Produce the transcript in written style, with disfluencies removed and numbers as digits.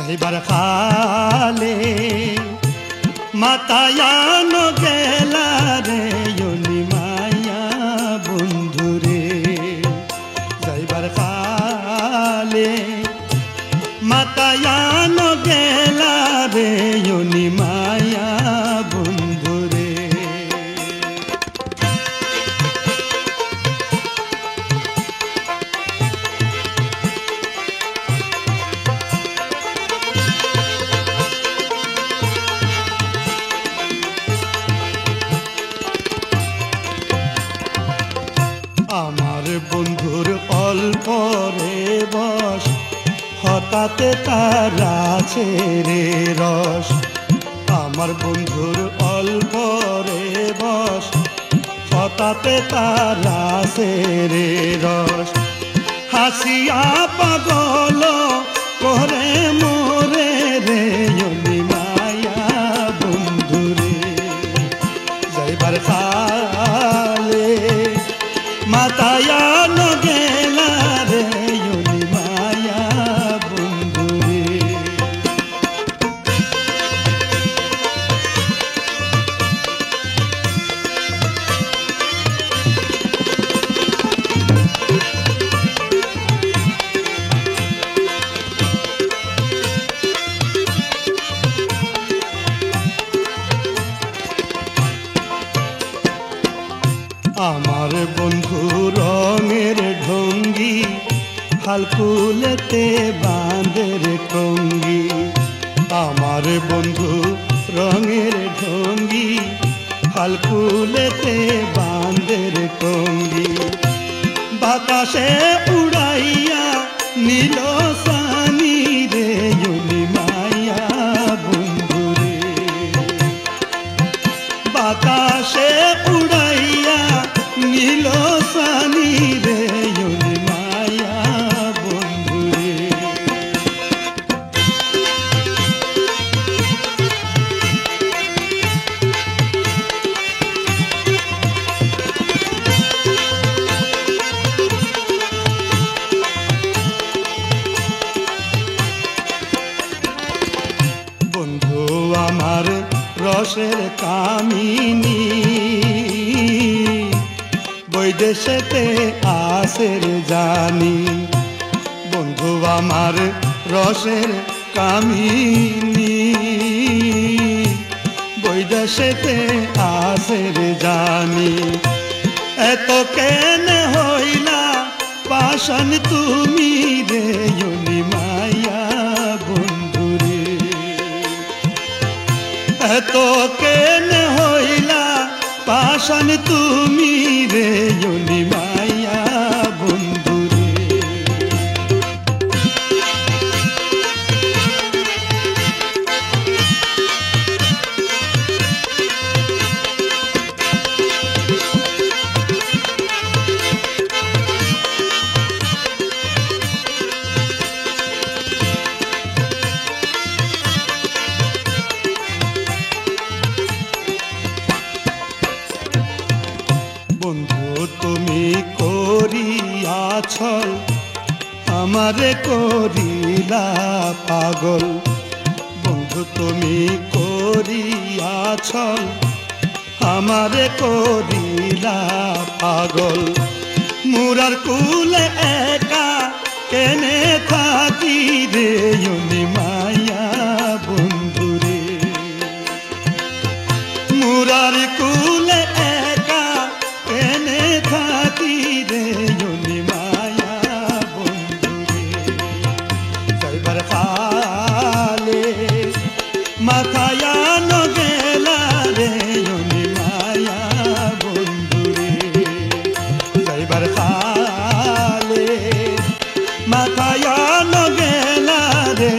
যাইবার খালে মাতায়ানো গেলা রে ইয়নি মায়া বন্ধুরে যাইবার খালে মাতায়ানো গেলা রে ইয়নি মায়া বন্ধুরে আমার বন্ধুর অল্প রে বস হঠাতে তার আছে রে রস আমার বন্ধুর অল্প রে বস হঠাতে তার আছে রে রস হাসিয়া পাগল করে মোরে রে ইয়নি মায়া বন্ধুরে যাইবার খালে মাতায়ানো গেলা রে ইয়নি মায়া বন্ধুরে আমার বন্ধু রঙের ঢঙ্গি হালকুলেতে বাঁধের টঙ্গি আমার বন্ধু রঙের ঢঙ্গি হালকুলেতে বাঁধের টঙ্গি বাতাসে উড়াইয়া নীল সানি রে ইয়নি মায়া বন্ধুরে বাতাসে উড়াইয়া নীল সানি রে ইয়নি মায়া বন্ধুরে বন্ধু আমার রসের কামিনী বৈদেশেতে আসের জানি বন্ধু আমার রসের কামিনী বৈদেশেতে আসের জানি এত কেন হইলা পাশান তুমি রে ইয়নি মায়া বন্ধুরে এত কেন হইলা পাশান তুমি রে ইয়নি মায়া বন্ধুরে বন্ধু তুমি করিয়াছ আমারে করিলা পাগল বন্ধু তুমি করিয়াছ আমারে করিলা পাগল মুরার কুলে একা কেনে থাকি রে ইয়নি মায়া বন্ধুরে মুরার কুলে একা কেনে থাকি রে ইয়নি মায়া বন্ধুরে যাইবার খালে মাথায়ানো গেলা রে ইয়নি মায়া বন্ধুরে যাইবার খালে মাথায়ানো গেলা রে